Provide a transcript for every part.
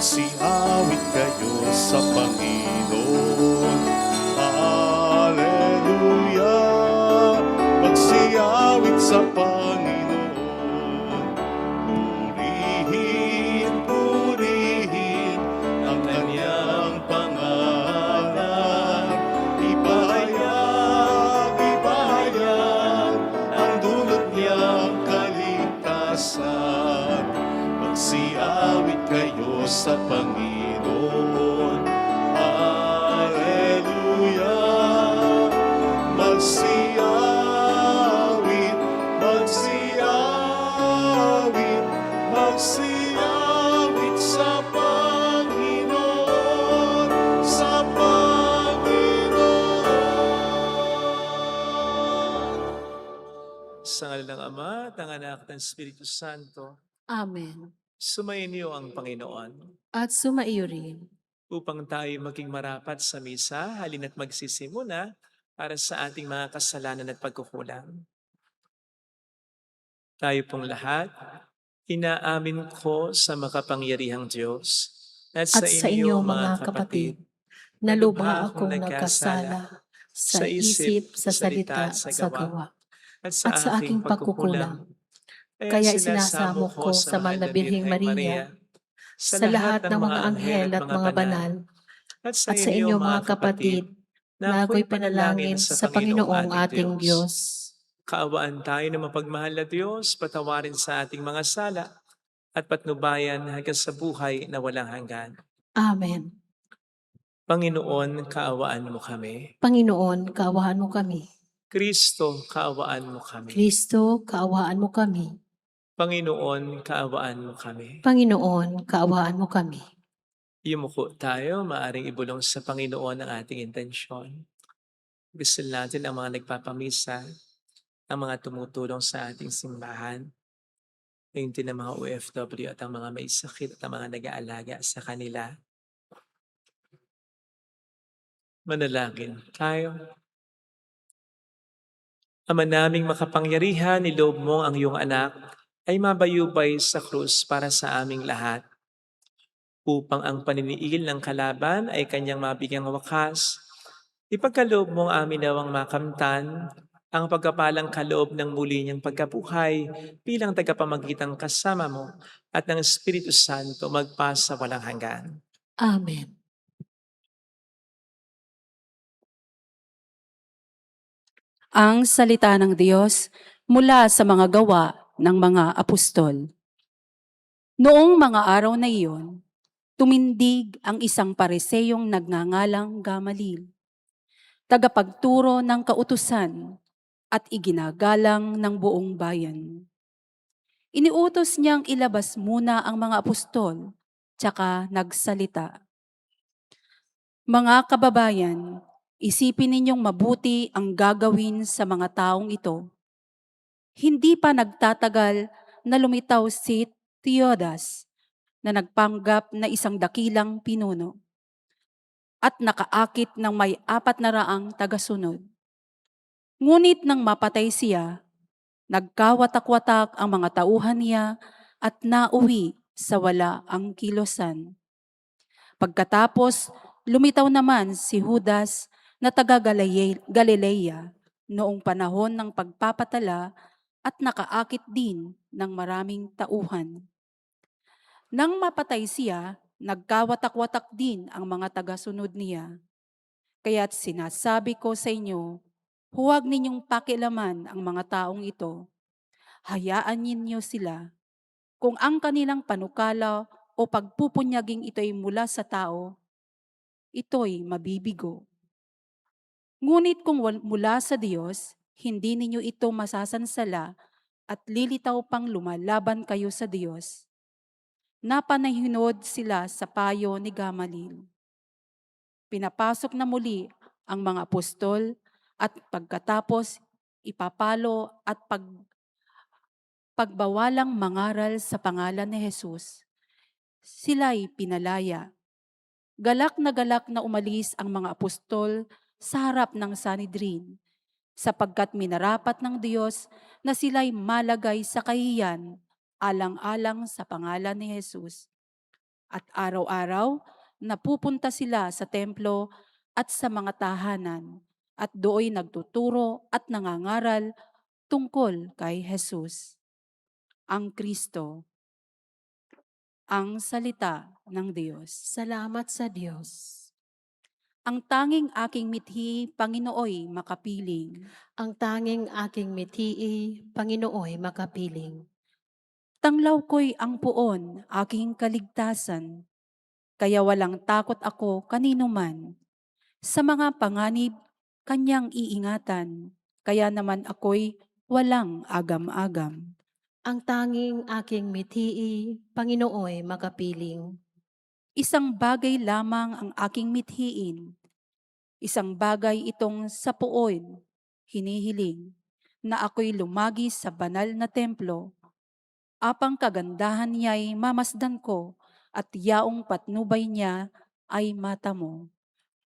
magsiawit kayo sa Panginoon. Hallelujah, magsiawit sa Panginoon. Purihin, purihin ang kanyang pangalan. Ipahayag, ipahayag ang dulot niyang kaligtasan. Magsiawit kayo sa Panginoon. Hallelujah, magsiawit, magsiawit, magsiawit sa Panginoon, sa Panginoon. Sa ngalan ng Ama, at ng Anak, at ng Espiritu Santo. Amen. Sumainyo ang Panginoon. At sumaiyo rin. Upang tayo maging marapat sa misa, halina't magsisimula para sa ating mga kasalanan at pagkukulang. Tayo pong lahat, inaamin ko sa makapangyarihang Diyos at At sa inyo mga kapatid, na lubha akong nagkasala sa isip, sa salita, sa gawa, at at sa aking pagkukulang. Kaya isinasamo ko sa Mahal na Birheng Maria, sa lahat ng mga anghel at mga banal, at sa inyo mga kapatid, na ako'y panalangin sa Panginoong ating Diyos. Kaawaan tayo ng mapagmahal na Diyos, patawarin sa ating mga sala, at patnubayan hanggang sa buhay na walang hanggan. Amen. Panginoon, kaawaan mo kami. Panginoon, kaawaan mo kami. Kristo, kaawaan mo kami. Kristo, kaawaan mo kami. Panginoon, kaawaan mo kami. Panginoon, kaawaan mo kami. Yumuko tayo, maaring ibulong sa Panginoon ang ating intensyon. Gusto natin ang mga nagpapamisa, ang mga tumutulong sa ating simbahan, yung din ang mga OFW at ang mga may sakit at ang mga nag-aalaga sa kanila. Manalangin tayo. Ama naming makapangyarihan, niloob mo ang iyong anak ay mabayubay sa krus para sa aming lahat, upang ang paniniil ng kalaban ay kanyang mabigyang wakas. Ipagkaloob mo ang amin nawang makamtan ang pagkapalang kaloob ng muli niyang pagkabuhay bilang tagapamagitang kasama mo at ng Espiritu Santo magpasa walang hanggan. Amen. Ang salita ng Diyos mula sa mga gawa ng mga apostol. Noong mga araw na iyon, tumindig ang isang pariseyong nagngangalang Gamalil, tagapagturo ng kautusan at iginagalang ng buong bayan. Iniutos niyang ilabas muna ang mga apostol, tsaka nagsalita. Mga kababayan, isipin ninyong mabuti ang gagawin sa mga taong ito. Hindi pa nagtatagal na lumitaw si Teudas na nagpanggap na isang dakilang pinuno at nakaakit ng may 400 tagasunod. Ngunit nang mapatay siya, nagkawatak-watak ang mga tauhan niya at nauwi sa wala ang kilosan. Pagkatapos, lumitaw naman si Judas na taga-Galilea noong panahon ng pagpapatala at nakaakit din ng maraming tauhan. Nang mapatay siya, nagkawatak-watak din ang mga tagasunod niya. Kaya't sinasabi ko sa inyo, huwag ninyong pakialaman ang mga taong ito. Hayaan ninyo sila. Kung ang kanilang panukala o pagpupunyaging ito'y mula sa tao, ito'y mabibigo. Ngunit kung mula sa Diyos, hindi ninyo ito masasansala at lilitaw pang lumalaban kayo sa Diyos. Napanahinod sila sa payo ni Gamalil. Pinapasok na muli ang mga apostol at pagkatapos ipapalo at pagbawalang mangaral sa pangalan ni Jesus. Sila'y pinalaya. Galak na umalis ang mga apostol sa harap ng Sanhedrin, sapagkat minarapat ng Diyos na sila'y malagay sa kahihiyan alang-alang sa pangalan ni Jesus. At araw-araw, napupunta sila sa templo at sa mga tahanan at dooy nagtuturo at nangangaral tungkol kay Jesus, ang Kristo, ang salita ng Diyos. Salamat sa Diyos. Ang tanging aking mithi, Panginooy makapiling. Ang tanging aking mitii, Panginooy makapiling. Tanglaw ko'y ang puon, aking kaligtasan. Kaya walang takot ako kanino man. Sa mga panganib, kanyang iingatan. Kaya naman ako'y walang agam-agam. Ang tanging aking mitii, Panginooy makapiling. Isang bagay lamang ang aking mithiin. Isang bagay itong sa puon, hinihiling, na ako'y lumagi sa banal na templo. Apang kagandahan niya'y mamasdan ko at yaong patnubay niya ay mata mo.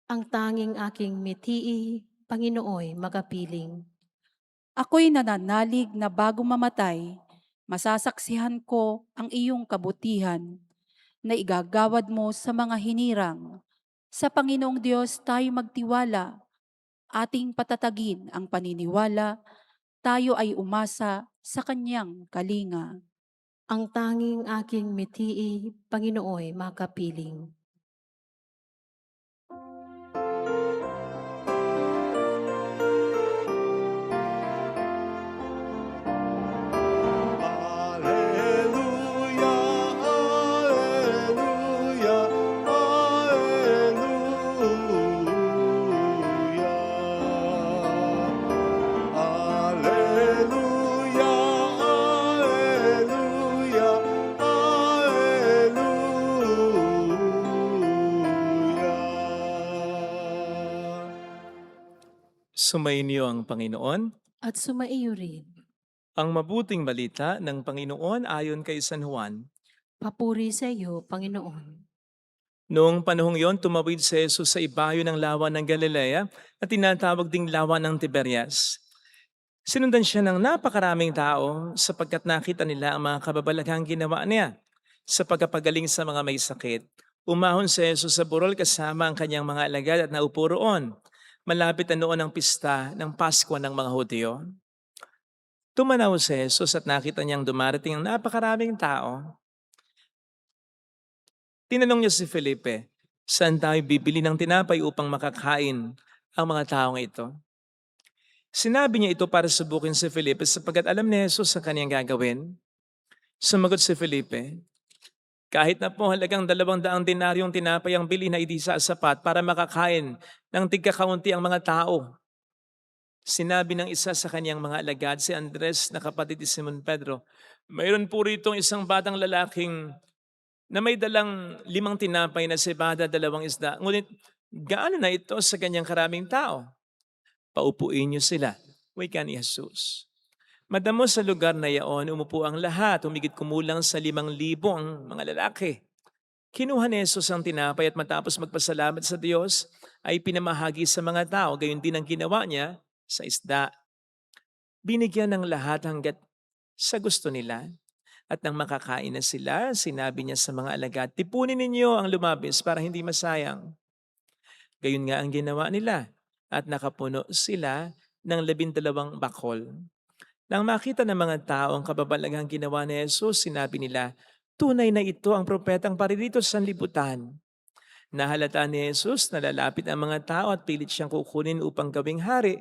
Ang tanging aking mitii, Panginooy makapiling. Ako'y nananalig na bago mamatay, masasaksihan ko ang iyong kabutihan na igagawad mo sa mga hinirang. Sa Panginoong Diyos tayo magtiwala, ating patatagin ang paniniwala, tayo ay umasa sa Kanyang kalinga. Ang tanging aking mitii, Panginooy makapiling. Alleluia, alleluia, alleluia. Alleluia, alleluia, alleluia. Sumainyo ang Panginoon. At sumaiyo rin. Ang mabuting balita ng Panginoon ayon kay San Juan. Papuri sa iyo, Panginoon. Noong panahong yon, tumawid si Jesus sa ibayo ng lawa ng Galilea na tinatawag ding lawa ng Tiberias. Sinundan siya ng napakaraming tao sapagkat nakita nila ang mga kababalaghang ginawa niya. Sa pagkapagaling sa mga may sakit, umahon si Jesus sa burol kasama ang kanyang mga alagad at naupo roon. Malapit na noon ang pista ng Pasko ng mga Hudyo. Tumanaw si Jesus at nakita niyang dumarating ang napakaraming tao. Tinanong niya si Felipe, saan tayo bibili ng tinapay upang makakain ang mga taong ito? Sinabi niya ito para subukin si Felipe sapagkat alam ni Jesus ang kanyang gagawin. Sumagot si Felipe, kahit na po halagang 200 denaryong tinapay ang bili na hindi sasapat para makakain ng tigkakaunti ang mga tao. Sinabi ng isa sa kanyang mga alagad, si Andres na kapatid ni Simon Pedro, mayroon po rito isang batang lalaking na may dalang 5 tinapay na cebada, 2 isda. Ngunit gaano na ito sa kanyang karaming tao? Paupuin niyo sila. Wika ni Jesus. Madamo sa lugar na yaon, umupo ang lahat, humigit kumulang sa 5,000 ang mga lalaki. Kinuha ni Jesus ang tinapay at matapos magpasalamat sa Diyos, ay pinamahagi sa mga tao, gayon din ang ginawa niya sa isda. Binigyan ng lahat hanggat sa gusto nila. At nang makakain na sila, sinabi niya sa mga alagad, tipunin ninyo ang lumabis para hindi masayang. Gayon nga ang ginawa nila at nakapuno sila ng 12 bakol. Nang makita ng mga tao ang kababalaghang ginawa ni Jesus, sinabi nila, tunay na ito ang propetang paririto sa sanlibutan. Nahalata ni Jesus na lalapit ang mga tao at pilit siyang kukunin upang gawing hari.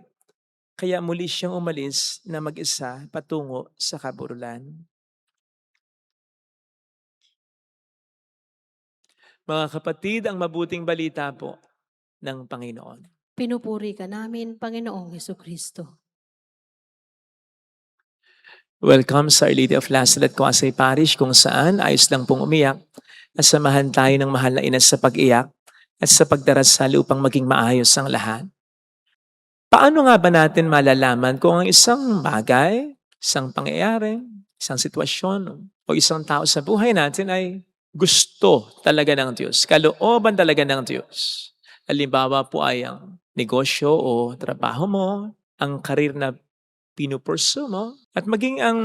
Kaya muli siyang umalis na mag-isa patungo sa kaburulan. Mga kapatid, ang mabuting balita po ng Panginoon. Pinupuri ka namin, Panginoong Hesukristo. Welcome sa Our Lady of Lazaret Coasay Parish kung saan ayos lang pong umiyak. Nasamahan tayo ng mahal na ina sa pag-iyak at sa pagdarasal upang maging maayos ang lahat. Paano nga ba natin malalaman kung ang isang bagay, isang pangyayari, isang sitwasyon o isang tao sa buhay natin ay gusto talaga ng Diyos, kalooban talaga ng Diyos? Halimbawa po ay ang negosyo o trabaho mo, ang karir na pinupursu mo, at maging ang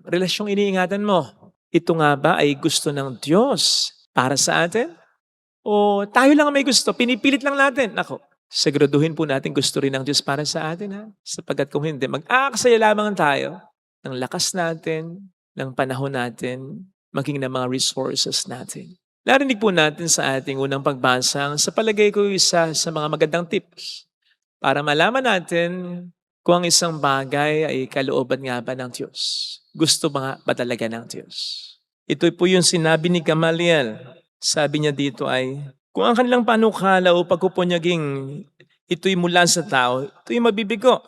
relasyong iniingatan mo. Ito nga ba ay gusto ng Diyos para sa atin? O tayo lang ang may gusto, pinipilit lang natin? Nako, siguraduhin po natin gusto rin ng Diyos para sa atin, ha? Sapagkat kung hindi, mag-aaksaya lamang tayo ng lakas natin, ng panahon natin, maging ng mga resources natin. Narinig po natin sa ating unang pagbasa, sa palagay ko isa sa mga magandang tips para malaman natin kung ang isang bagay ay kalooban nga ba ng Diyos. Gusto ba talaga ng Diyos? Ito po yung sinabi ni Gamaliel. Sabi niya dito ay, kung ang kanilang panukala o pagpupunyaging ito'y mula sa tao, ito'y mabibigo.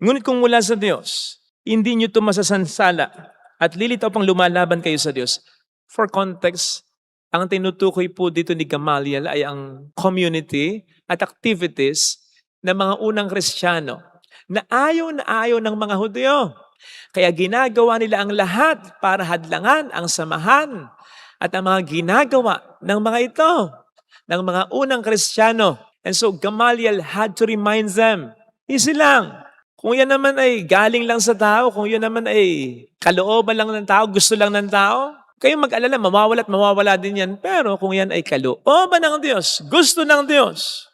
Ngunit kung mula sa Diyos, hindi niyo ito masasansala at lilitaw pang lumalaban kayo sa Diyos. For context, ang tinutukoy po dito ni Gamaliel ay ang community at activities ng mga unang Kristiyano na ayaw ng mga Hudyo. Kaya ginagawa nila ang lahat para hadlangan ang samahan at ang mga ginagawa ng mga ito, ng mga unang Kristiyano. And so Gamaliel had to remind them, easy lang. Kung yan naman ay galing lang sa tao, kung yan naman ay kalooban lang ng tao, gusto lang ng tao, kayong mag-alala, mawawala din yan. Pero kung yan ay kalooban ng Diyos, gusto ng Diyos,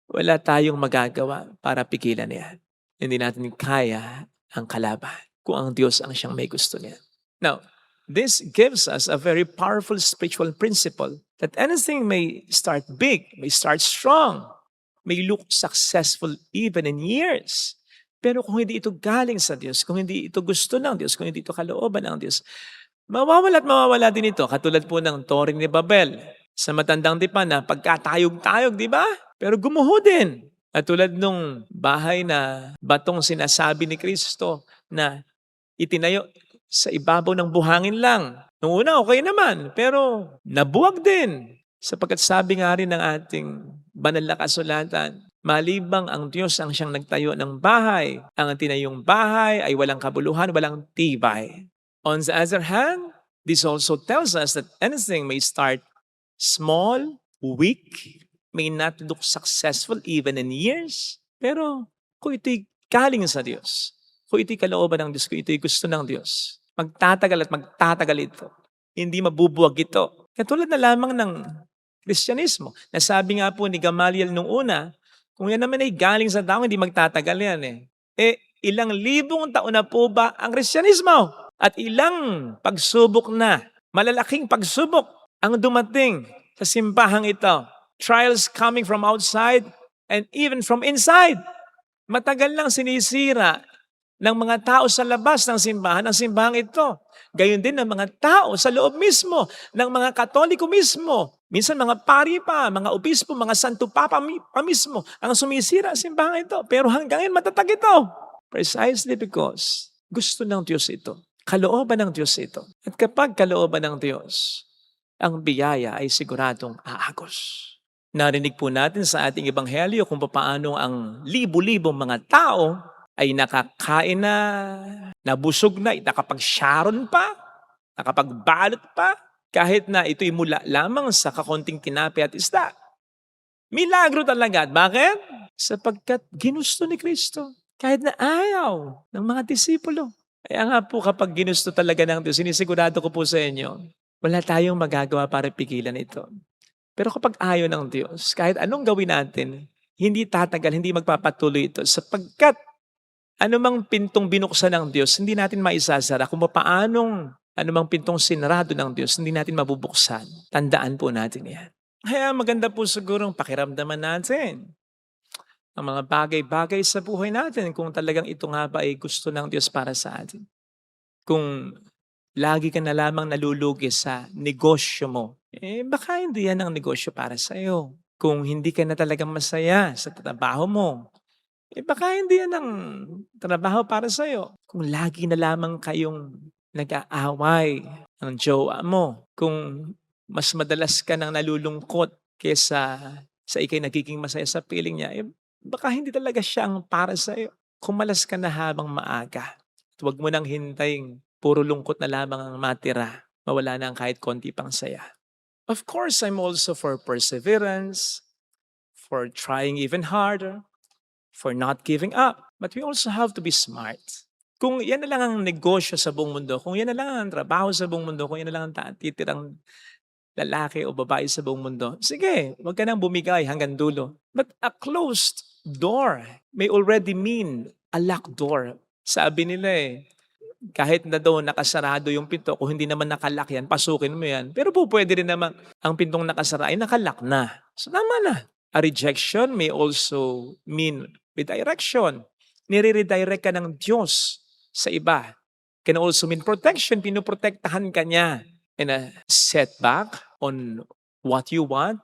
wala tayong magagawa para pigilan yan. Hindi natin kaya ang kalaban kung ang Diyos ang siyang may gusto niya. Now, this gives us a very powerful spiritual principle that anything may start big, may start strong, may look successful even in years. Pero kung hindi ito galing sa Diyos, kung hindi ito gusto ng Diyos, kung hindi ito kalooban ng Diyos, mawawala din ito. Katulad po ng Toring ni Babel. Sa matandang dipa na pagkatayog-tayog, di ba? Pero gumuho din. At tulad nung bahay na batong sinasabi ni Kristo na itinayo sa ibabaw ng buhangin lang. Noong una, okay naman. Pero nabuwag din. Sapagkat sabi nga rin ng ating banal na kasulatan, malibang ang Diyos ang siyang nagtayo ng bahay, ang tinayong bahay ay walang kabuluhan, walang tibay. On the other hand, this also tells us that anything may start small, weak, may not look successful even in years. Pero kung ito'y galing sa Diyos, kung ito'y kalooban ng Diyos, kung ito'y gusto ng Diyos, magtatagal at magtatagal ito. Hindi mabubuwag ito. Katulad na lamang ng Kristyanismo. Nasabi nga po ni Gamaliel nung una, kung yan naman ay galing sa tao, hindi magtatagal yan eh. Ilang libong taon na po ba ang Kristyanismo? At ilang pagsubok na, malalaking pagsubok ang dumating sa simbahang ito. Trials coming from outside and even from inside. Matagal lang sinisira ng mga tao sa labas ng simbahang ito. Gayon din ng mga tao sa loob mismo, ng mga Katoliko mismo. Minsan mga pari pa, mga obispo, mga santo papa mismo ang sumisira sa simbahan ito. Pero hanggang ngayon matatag ito. Precisely because gusto ng Diyos ito. Kalooban ng Diyos ito. At kapag kalooban ng Diyos, ang biyaya ay siguradong aagos. Narinig po natin sa ating ebanghelyo kung paano ang libo-libong mga tao ay nakakain na, nabusog na, nakapag-sharon pa, nakapagbalot pa, kahit na ito'y mula lamang sa kakonting tinapay at isda. Milagro talaga. Bakit? Sapagkat ginusto ni Kristo. Kahit na ayaw ng mga disipulo. Kaya nga po kapag ginusto talaga ng Diyos, sinisigurado ko po sa inyo, wala tayong magagawa para pigilan ito. Pero kapag ayaw ng Diyos, kahit anong gawin natin, hindi tatagal, hindi magpapatuloy ito. Sapagkat anumang pintong binuksan ng Diyos, hindi natin maisasara. Kung paanong anumang pintong sinarado ng Diyos, hindi natin mabubuksan. Tandaan po natin yan. Kaya maganda po sigurong pakiramdaman natin ang mga bagay-bagay sa buhay natin kung talagang ito nga ba ay gusto ng Diyos para sa atin. Kung lagi ka na lamang nalulugi sa negosyo mo, baka hindi yan ang negosyo para sa'yo. Kung hindi ka na talagang masaya sa trabaho mo, baka hindi yan ang trabaho para sa'yo. Kung lagi na lamang kayong nag-aaway ng jowa mo, kung mas madalas ka nang nalulungkot kesa sa ikay nagiging masaya sa piling niya, baka hindi talaga siya ang para sa'yo. Kumalas ka na habang maaga. At huwag mo nang hintayin puro lungkot na lamang ang matira. Mawala na ang kahit konti pang saya. Of course, I'm also for perseverance, for trying even harder, for not giving up. But we also have to be smart. Kung yan na lang ang negosyo sa buong mundo, kung yan na lang ang trabaho sa buong mundo, kung yan na lang ang titirang lalaki o babae sa buong mundo, sige, wag ka nang bumigay hanggang dulo. But a closed door may already mean a locked door. Sabi nila kahit na daw nakasarado yung pinto, kung hindi naman nakalock yan, pasukin mo yan. Pero po pwede rin naman ang pintong nakasara ay nakalock na. So tama na. A rejection may also mean redirection. Nire-redirect ka ng Diyos sa iba. Can also mean protection. Pinoprotektahan ka niya. And a setback on what you want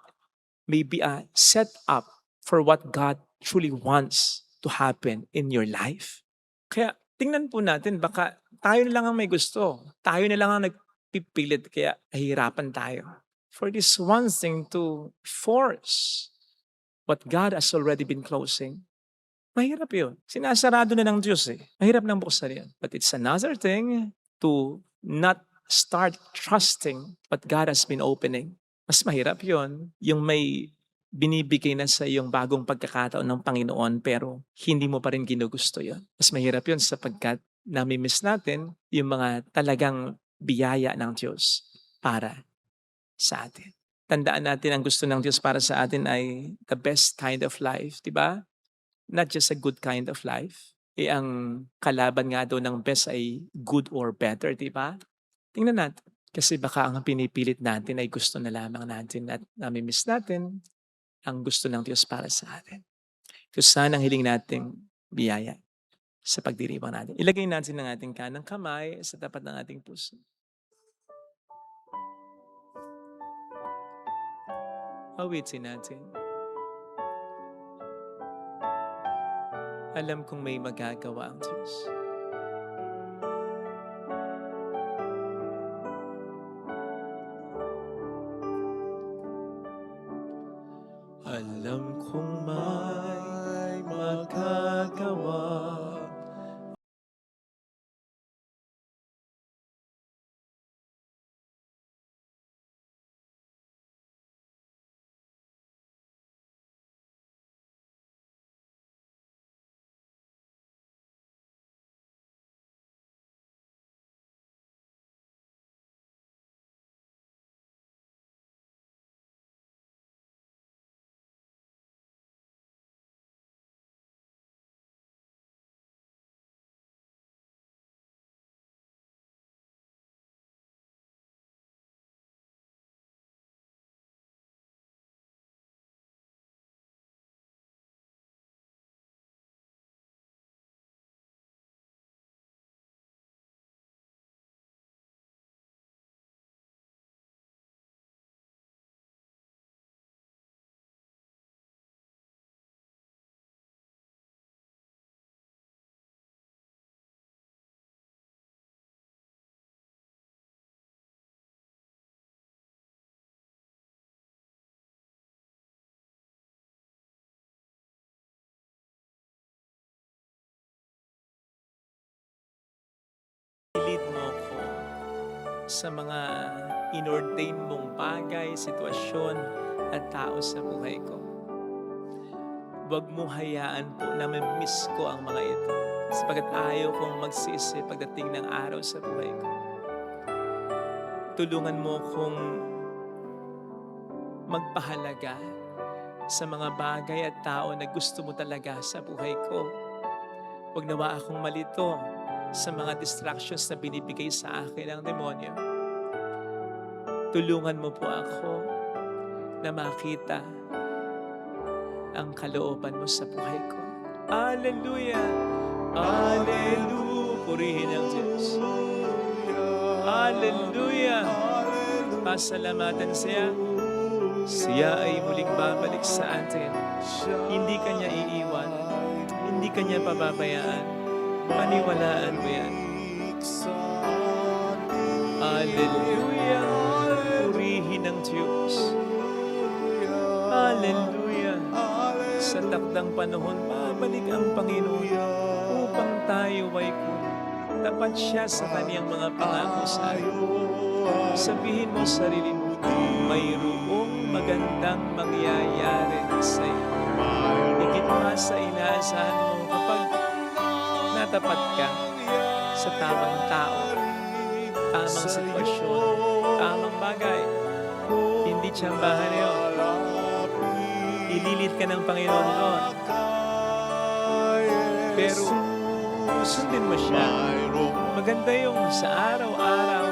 may be a setup for what God truly wants to happen in your life. Kaya tingnan po natin, baka tayo na lang ang may gusto. Tayo na lang ang nagpipilit, kaya hihirapan tayo. For this one thing to force what God has already been closing, mahirap yun. Sinasarado na ng Diyos Mahirap nang buksan yan. But it's another thing to not start trusting what God has been opening. Mas mahirap yun, yung may binibigay na sa iyong bagong pagkakataon ng Panginoon pero hindi mo pa rin ginugusto yun. Mas mahirap yun sapagkat nami-miss natin yung mga talagang biyaya ng Diyos para sa atin. Tandaan natin ang gusto ng Diyos para sa atin ay the best kind of life, di ba? Not just a good kind of life. Ang kalaban nga daw ng best ay good or better, di ba? Tingnan natin. Kasi baka ang pinipilit natin ay gusto na lamang natin at nami-miss natin ang gusto ng Diyos para sa atin. Ito sana ang hiling nating biyaya sa pagdiriwang natin. Ilagay natin ang ating kanang kamay sa tapat ng ating puso. Awitin natin. Alam kong may magagawa ang Diyos. Alam kong may magagawa. Lead mo ko sa mga inordain mong bagay, sitwasyon at tao sa buhay ko. Huwag mo hayaan po na ma-miss ko ang mga ito sapagat ayaw kong magsisi pagdating ng araw sa buhay ko. Tulungan mo kong magpahalaga sa mga bagay at tao na gusto mo talaga sa buhay ko. Huwag nawa akong malito sa mga distractions na binibigay sa akin ng demonyo. Tulungan mo po ako na makita ang kalooban mo sa buhay ko. Hallelujah! Hallelujah! Purihin ang Diyos. Hallelujah! Pasalamatan siya. Siya ay muling babalik sa atin. Hindi ka niya iiwan. Hindi ka niya pababayaan. Paniwalaan mo yan. Hallelujah! Purihin ang Diyos. Hallelujah! Sa takdang panahon, babalik ang Panginoon upang tayo ay tapat siya sa kaniyang mga pangako sa atin. Sabihin mo sa sarili mo, mayroong magandang mangyayari sa iyo. Higit pa sa inaasahan mo kapag natapat ka, sa tamang tao, tamang sitwasyon, tamang bagay. Hindi tsambahan na yun. Ililit ka ng Panginoon doon. Pero sundin mo siya. Maganda yung sa araw-araw,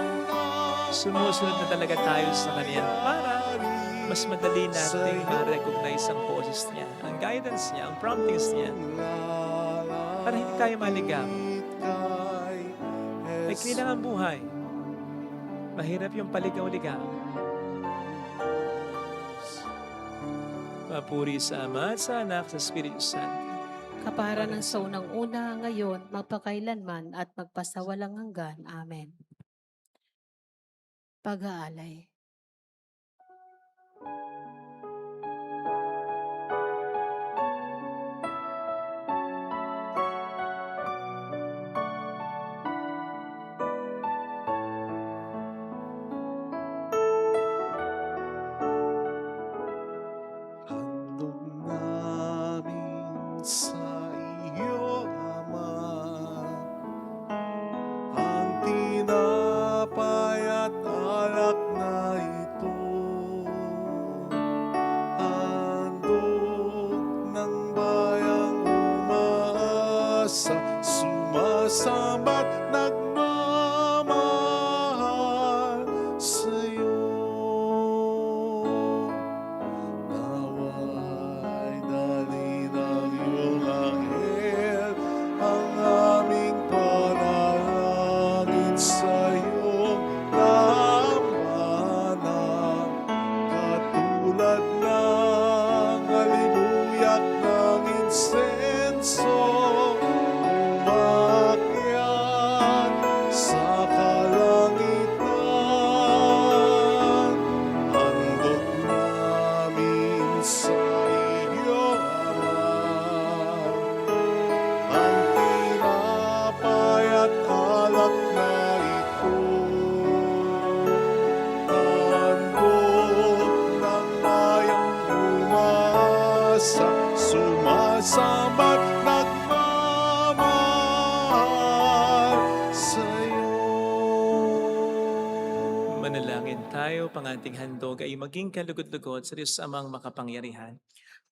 sumusunod na talaga tayo sa Kanya para mas madali nating ma-recognize ang boses niya, ang guidance niya, ang promptings niya. Para hindi tayo maligaw. May kailangan buhay. Mahirap yung paligaw-ligaw. Papuri sa Ama at sa Anak sa Espiritu Santo. Kapara ng sa unang-una, ngayon, magpakailanman at magpasawalang hanggan. Amen. Pag-aalay. Handog namin sa iyo, Ama, ang tinapay at alak na ito. Handog ng bayang umaasa, sumasamba't nagmamahal sa'yo. Nawa'y dali ng iyong anghel ang aming panalangin sa iyong dambana. Katulad ng alibuyak ng insenso, umakyat sa kalangitan. Handog namin sa iyo, Ama, ang tinapay at alak na ito. Handog ng bayang umasa, sumasamba't nagmamahal sa'yo. Manalangin tayo, pang ating handog ay maging kalugod-lugod sa Diyos Amang makapangyarihan.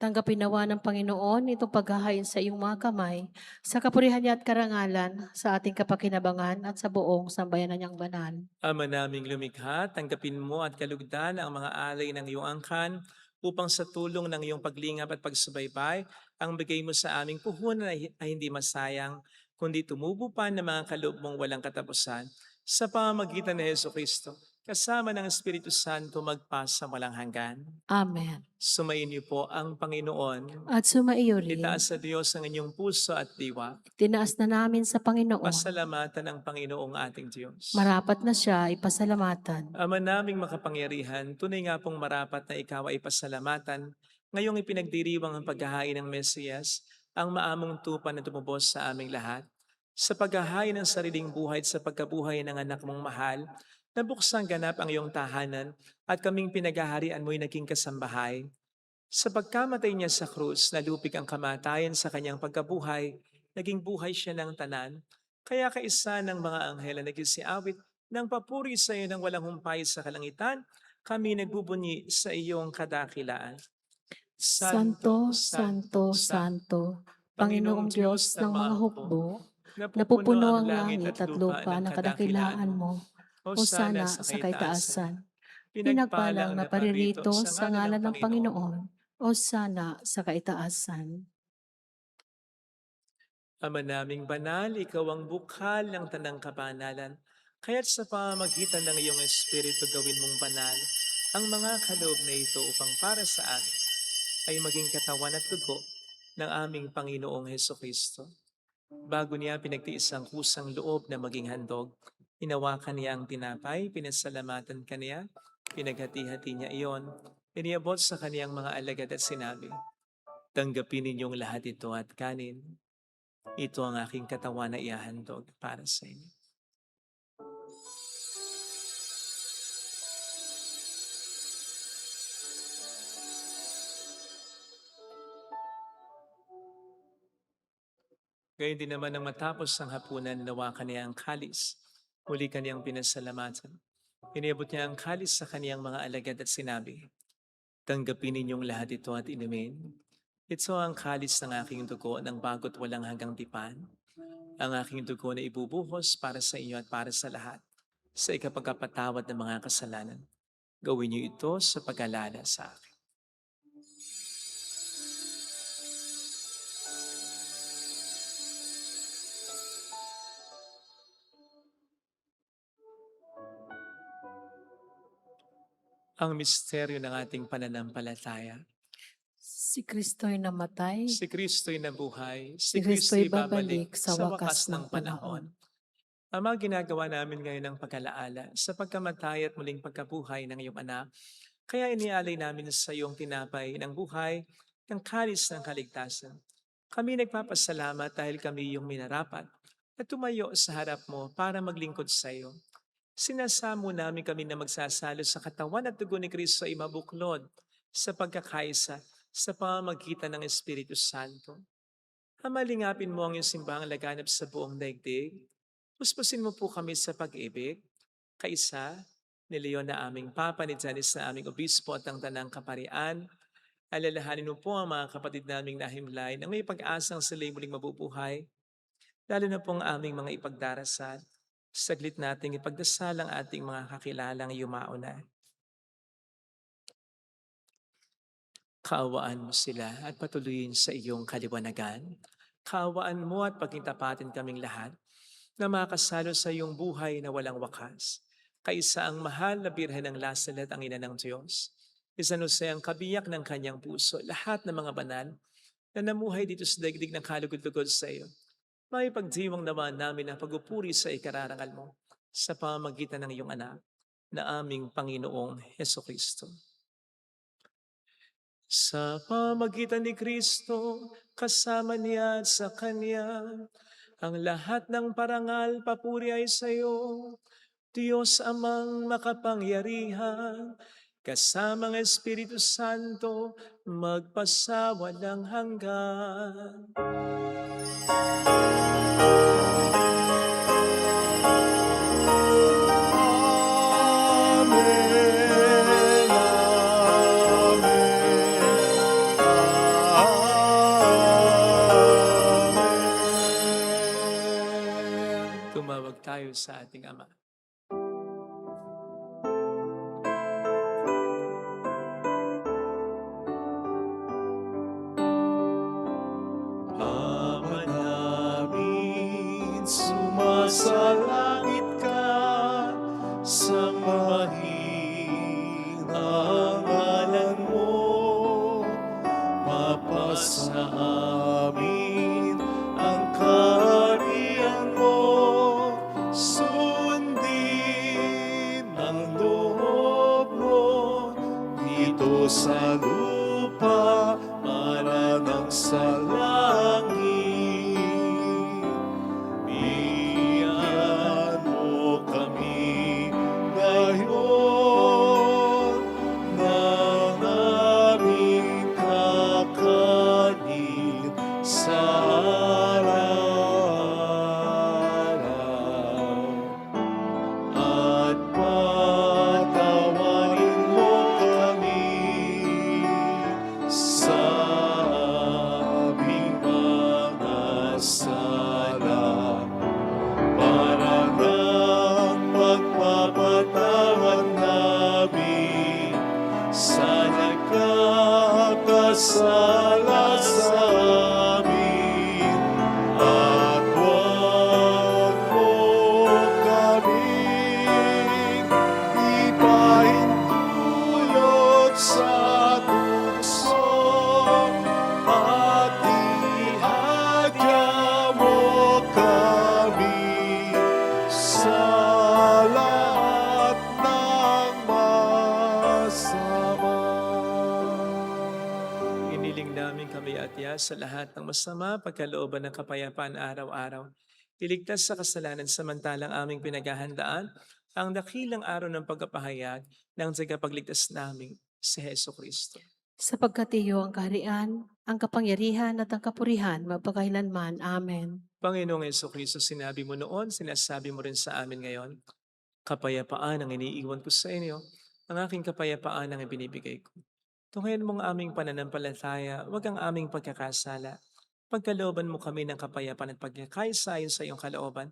Tanggapin nawa ng Panginoon itong paghahain sa iyong mga kamay, sa kapurihan niya at karangalan, sa ating kapakinabangan at sa buong sambayanan niyang banal. Ama naming lumikha, tanggapin mo at kalugdan ang mga alay ng iyong angkan upang sa tulong ng iyong paglingap at pagsubaybay, ang bigay mo sa aming puhunan ay hindi masayang, kundi tumubo pa ng mga kaloob mong walang katapusan sa pamamagitan ni Jesucristo, kasama ng Espiritu Santo magpasa walang hanggan. Amen. Sumayin niyo po ang Panginoon. At sumaiyo rin, Itaas sa Diyos ang inyong puso at diwa. tinaas na namin sa Panginoon. Pasalamatan ang Panginoong ating Diyos. Marapat na siya ipasalamatan. Ama naming makapangyarihan, tunay nga pong marapat na ikaw ay pasalamatan. Ngayong ipinagdiriwang ang paghahain ng Mesiyas, ang maamong tupa na tumubos sa aming lahat. Sa paghahain ng sariling buhay at sa pagkabuhay ng anak mong mahal, nabuksang ganap ang iyong tahanan at kaming pinaghaharian mo'y naging kasambahay. Sa pagkamatay niya sa krus, nalupig ang kamatayan sa kanyang pagkabuhay, naging buhay siya ng tanan, kaya kaisa ng mga anghel na nagsiawit ng papuri sa iyo ng walang humpay sa kalangitan, kami nagbubunyi sa iyong kadakilaan. Santo, Santo, Santo, Panginoong Diyos ng mga hukbo, napupuno ang langit at lupa ng kadakilaan mo. Hosana sa kaitaasan. Pinagpalang na paririto sa ngalan ng Panginoon. Hosana sa kaitaasan. Ama naming banal, ikaw ang bukhal ng tanang kabanalan. Kaya't sa pamamagitan ng iyong Espiritu gawin mong banal ang mga kaloob na ito upang para sa amin ay maging katawan at dugo ng aming Panginoong Hesukristo. Bago niya pinagtiis ang kusang loob na maging handog, inawakan niya ang tinapay, pinasalamatan kaniya, pinaghati-hati niya iyon, iniabot sa kaniyang mga alagad at sinabi, "Tanggapin ninyong lahat ito at kanin. Ito ang aking katawan na ihahandog para sa inyo." Gayon din naman nang matapos ang hapunan, nawakan niya ang kalis. Muli kaniyang pinasalamatan. Inabot niya ang kalis sa kaniyang mga alagad at sinabi, "Tanggapin ninyong lahat ito at inumin. Ito ang kalis ng aking dugo ng bago't walang hanggang tipan. Ang aking dugo na ibubuhos para sa inyo at para sa lahat, sa ikapagkapatawad ng mga kasalanan. Gawin niyo ito sa pag-alala sa akin." Ang misteryo ng ating pananampalataya. Si Kristo'y namatay, Si Kristo'y nabuhay, si si Kristo'y Kristo'y babalik babalik sa wakas ng panahon. Ama, ginagawa namin ngayon ang pag-alaala sa pagkamatay at muling pagkabuhay ng iyong anak. Kaya inialay namin sa iyong tinapay ng buhay, ng kalis ng kaligtasan. Kami nagpapasalamat dahil kami iyong minarapat at tumayo sa harap mo para maglingkod sa iyo. Sinasamo namin kami na magsasalo sa katawan at dugo ni Kristo ay mabuklod sa pagkakaisa sa pamamagitan ng Espiritu Santo. Amalingapin mo ang iyong simbahang laganap sa buong daigdig. Puspusin mo po kami sa pag-ibig, kaisa ni Leon na aming Papa, ni Janice na aming Obispo at ang Tanang Kaparian. Alalahanin mo po ang mga kapatid naming nahimlay na may pag-asang sila'y muling mabubuhay, lalo na po ang aming mga ipagdarasal. Saglit nating ipagdasal ang ating mga kakilalang yumauna. Kaawaan mo sila at patuloyin sa iyong kaliwanagan. Kaawaan mo at pagintapatin kaming lahat na makasalo sa iyong buhay na walang wakas. Kaisa ang mahal na Birhen ng Lasalet, ang ina ng Diyos. San Jose ang kabiyak ng kanyang puso, lahat ng mga banal na namuhay dito sa daigdig ng kalugod-lugod sa iyo. May pagdiwang naman namin ang pagupuri sa ikararangal mo sa pamamagitan ng iyong anak na aming Panginoong Heso Kristo. Sa pamamagitan ni Kristo, kasama niya at sa Kanya, ang lahat ng parangal, papuri ay sa iyo, Diyos amang makapangyarihan, kasama ng Espiritu Santo, magpasawalang hanggan. Amen, amen. Tumawag tayo sa ating Ama. Ama namin, sumasalangit ka, sambahin ang ngalan mo, mapasa amin ang kaharian mo, sundin ang loob mo, dito sa lupa, maranang sa langit. Bigyan mo kami ngayon ng aming kakanin sa araw-araw. At patawarin mo kami sa aming mga sala, para ng pagpapatawad namin sa nagkakasala sa amin. At huwag mo kaming ipahintulot sa tukso, at ihadya mo kami sa lahat ng masama. Iniling namin kami atya sa lahat ng masama, pagkalooban ng kapayapaan araw-araw. Iligtas sa kasalanan samantalang aming pinaghahandaan ang dakilang araw ng pagkapahayag ng tagapagligtas namin, si Heso Kristo. sapagkat iyo ang kaharian, ang kapangyarihan at ang kapurihan magpakailanman. Amen. Panginoong Jesucristo, sinabi mo noon, sinasabi mo rin sa amin ngayon, kapayapaan ang iniiwan ko sa inyo, ang aking kapayapaan ang ibinibigay ko. Tunghayan mo ang aming pananampalataya, wag ang aming pagkakasala. Pagkalooban mo kami ng kapayapaan at pagkakaisa ayon sa iyong kalooban,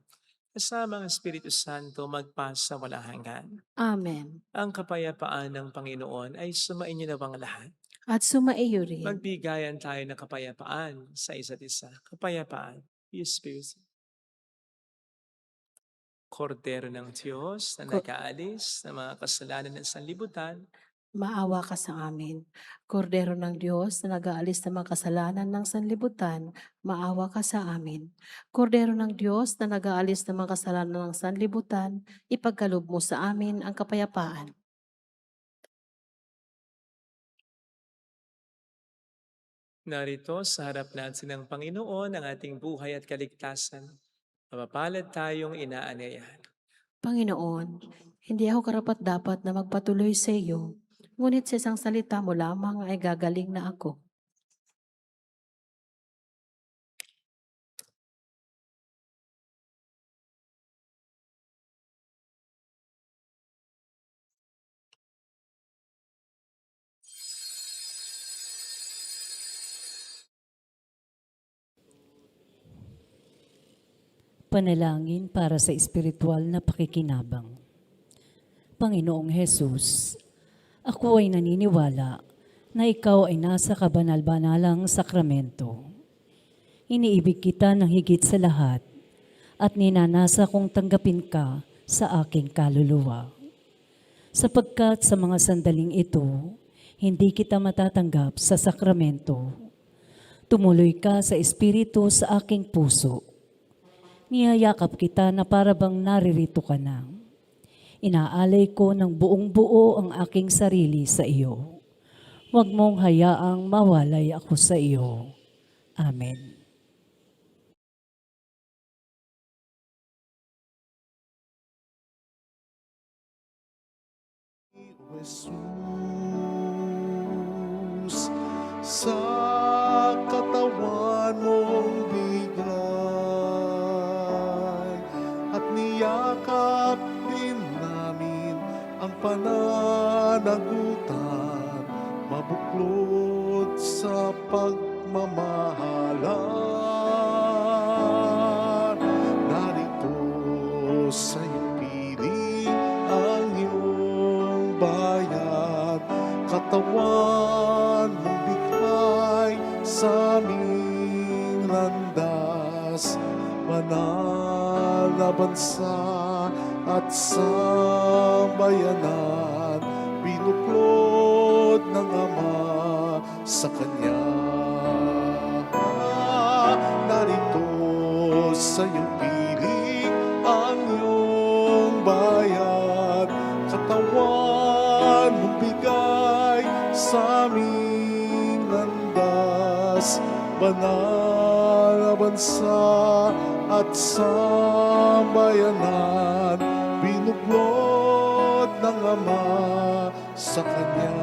kasama ang Espiritu Santo magpasa walang hanggan. Amen. Ang kapayapaan ng Panginoon ay sumainyo nawang lahat. At sumaiyo rin. Magbigayan tayo ng kapayapaan sa isa't isa. Kapayapaan. Peace be with you. Kordero ng Diyos na Ko- nag-aalis ng mga kasalanan ng sanlibutan, Maawa ka sa amin. Kordero ng Diyos na nag-aalis ng mga kasalanan ng sanlibutan, maawa ka sa amin. Kordero ng Diyos na nag-aalis ng mga kasalanan ng sanlibutan, ipagkaloob mo sa amin ang kapayapaan. narito sa harap natin ng Panginoon ang ating buhay at kaligtasan. Mapapalad tayong inaanyayahan. Panginoon, hindi ako karapat-dapat na magpatuloy sa iyo, ngunit sa isang salita mo lamang ay gagaling na ako. Panalangin para sa espiritual na pakikinabang. Panginoong Hesus, ako ay naniniwala na ikaw ay nasa kabanal-banalang sakramento. Iniibig kita ng higit sa lahat at ninanasa kong tanggapin ka sa aking kaluluwa. Sapagkat sa mga sandaling ito, hindi kita matatanggap sa sakramento. Tumuloy ka sa espiritu sa aking puso. Niyayakap kita na parabang naririto ka na. Inaalay ko ng buong buo ang aking sarili sa iyo. Huwag mong hayaang mawalay ako sa iyo. Amen. Jesus, sa katawan mong bigay at niyakap din namin ang pananagutan, mabuklod sa pagmamahalan. Narito sa iyong piling ang iyong bayan, katawan mong bigay sa aming landas, banal na bansa at sambayanan, binuklod ng Ama sa Kanya. Narito sa iyong piling ang iyong bayan, katawan mong bigay sa aming landas, banal na bansa at sambayanan, binuklod ng Ama sa Kanya.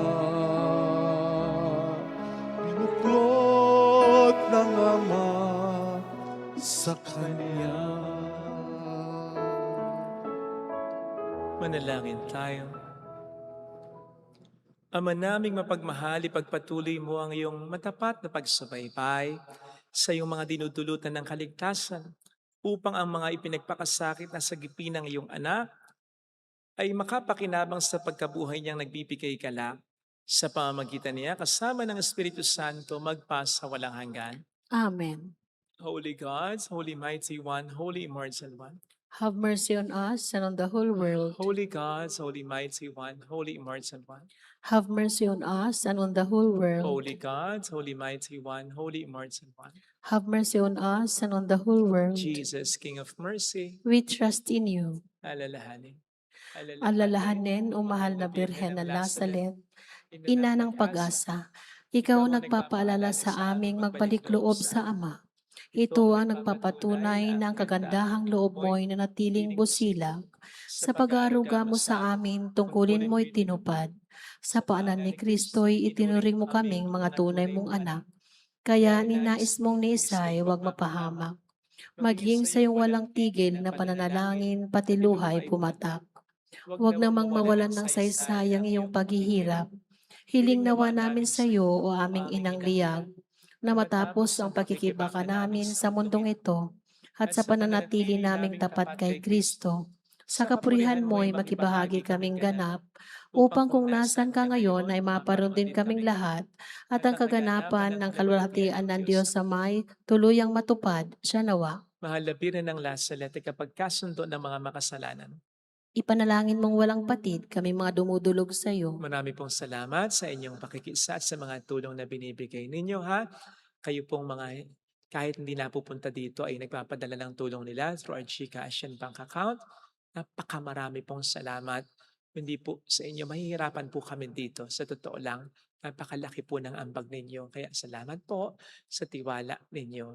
Binuklod ng Ama sa Kanya. Manalangin tayo. Ama naming mapagmahal, ipagpatuloy mo ang iyong matapat na pagsubaybay sa iyong mga dinudulutan ng kaligtasan upang ang mga ipinagpakasakit na sagipin ng iyong anak ay makapakinabang sa pagkabuhay niyang nagbibigay galak sa pamamagitan niya kasama ng Espiritu Santo magpasa walang hanggan. Amen. Holy God, Holy Mighty One, Holy Immortal One. Have mercy on us and on the whole world. Holy God, Holy Mighty One, Holy Immortal One. Have mercy on us and on the whole world. Holy God, Holy Mighty One, Holy Immortal One. Have mercy on us and on the whole world. Jesus, King of Mercy, We trust in you. alalahanin. Alalahanin, o mahal na Birhen ng Nazaret, ina ng pag-asa, ikaw ang nagpapaalala sa aming magbalik loob sa Ama. Ito ang nagpapatunay ng kagandahang loob mo'y nanatiling busilag. Sa pag-aaruga mo sa amin, tungkulin mo'y tinupad. Sa paanan ni Kristo'y itinuring mo kaming mga tunay mong anak. Kaya ninais mong ni Isay, huwag mapahamak. maging sa iyong walang tigil na pananalangin pati luhay pumatak. Huwag namang mawalan ng saysayang iyong paghihirap. Hiling nawa namin sa iyo, o aming inang liyag, na matapos ang pakikibaka namin sa mundong ito at sa pananatili naming tapat kay Kristo, sa kapurihan mo'y makibahagi kaming ganap, upang kung nasan ka ngayon ay maparoon din kaming lahat, at ang kaganapan ng kalwalhatian ng Diyos sa may tuluyang matupad, siya nawa. Mahal na Birhen ng Lasalet, kapagkasundo ng mga makasalanan. Ipanalangin mong walang patid, kami mga dumudulog sa iyo. Marami pong salamat sa inyong pakikisa at sa mga tulong na binibigay ninyo, ha? Kayo pong mga, kahit hindi napupunta dito, ay nagpapadala ng tulong nila through our GCash and bank account. Napakamarami pong salamat. Hindi po sa inyo, mahihirapan po kami dito. Sa totoo lang, napakalaki po ng ambag ninyo. Kaya salamat po sa tiwala ninyo.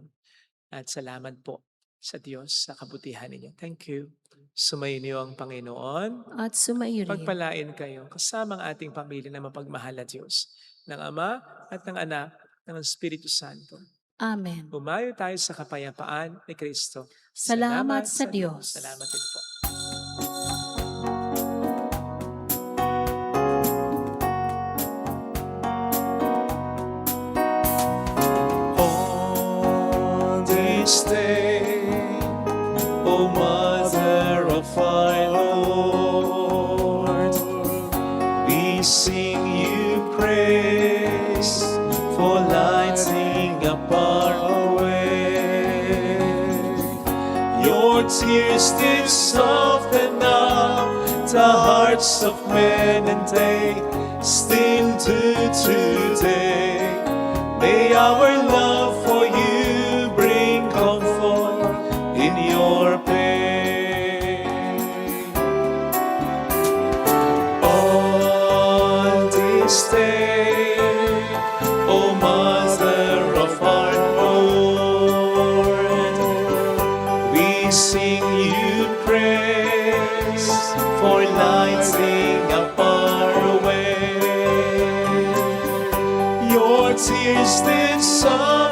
At salamat po sa Diyos sa kabutihan ninyo. Thank you. Sumainyo ang Panginoon. At sumairin. Pagpalain kayo kasama ang ating pamilya na mapagmahal na Diyos, ng Ama at ng Anak, ng Espiritu Santo. Amen. Humayo tayo sa kapayapaan ni Kristo. Salamat sa Diyos. Salamat din po. On this day, O Mother of our Lord, we sing you praise for lighting up our way. Your tears did soften up the hearts of men, and they still do today. May our love for you bring comfort in your pain. On this day, O Mother of our Lord, we sing you praise for lighting up our way. Your tears did soften